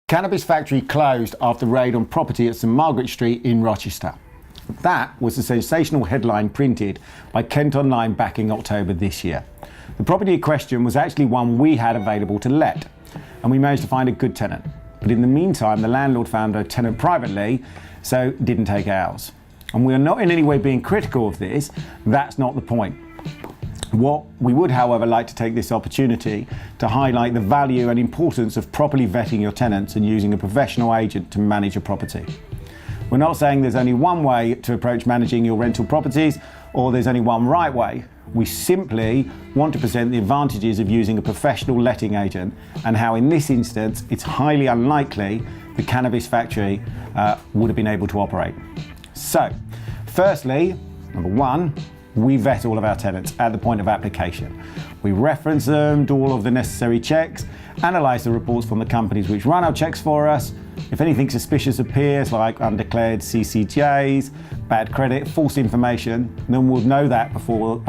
Cannabis factory closed after raid on property at St Margaret Street in Rochester. That was a sensational headline printed by Kent Online back in October this year. The property in question was actually one we had available to let, and we managed to find a good tenant. But in the meantime, the landlord found a tenant privately, so didn't take ours. And we are not in any way being critical of this, that's not the point. What we would, however, like to take this opportunity to highlight the value and importance of properly vetting your tenants and using a professional agent to manage a property. We're not saying there's only one way to approach managing your rental properties or there's only one right way. We simply want to present the advantages of using a professional letting agent and how in this instance it's highly unlikely the cannabis factory would have been able to operate. So, firstly, number one, we vet all of our tenants at the point of application. We reference them, do all of the necessary checks, analyse the reports from the companies which run our checks for us. If anything suspicious appears, like undeclared CCJs, bad credit, false information, then we'll know that before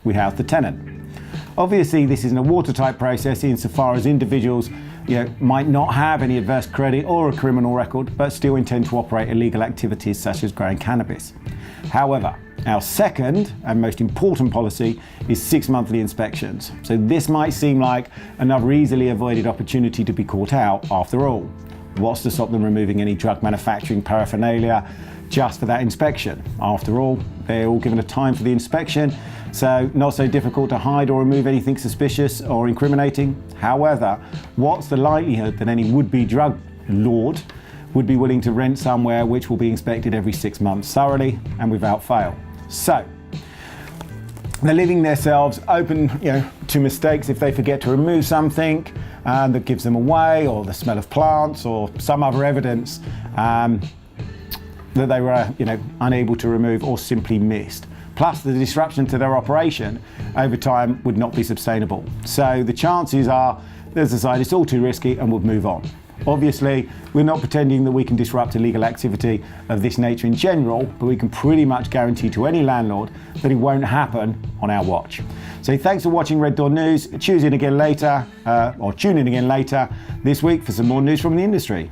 we house the tenant. Obviously, this isn't a watertight process insofar as individuals might not have any adverse credit or a criminal record, but still intend to operate illegal activities such as growing cannabis. However, our second and most important policy is 6 monthly inspections. So this might seem like another easily avoided opportunity to be caught out after all. What's to stop them removing any drug manufacturing paraphernalia just for that inspection? After all, they're all given a time for the inspection, so not so difficult to hide or remove anything suspicious or incriminating. However, what's the likelihood that any would-be drug lord would be willing to rent somewhere which will be inspected every 6 months thoroughly and without fail? So, they're leaving themselves open to mistakes if they forget to remove something that gives them away, or the smell of plants, or some other evidence that they were unable to remove or simply missed. Plus, the disruption to their operation over time would not be sustainable. So the chances are they'll decide it's all too risky and we'll move on. Obviously, we're not pretending that we can disrupt illegal activity of this nature in general, but we can pretty much guarantee to any landlord that it won't happen on our watch. So thanks for watching RedDoor News. Tune in again later this week for some more news from the industry.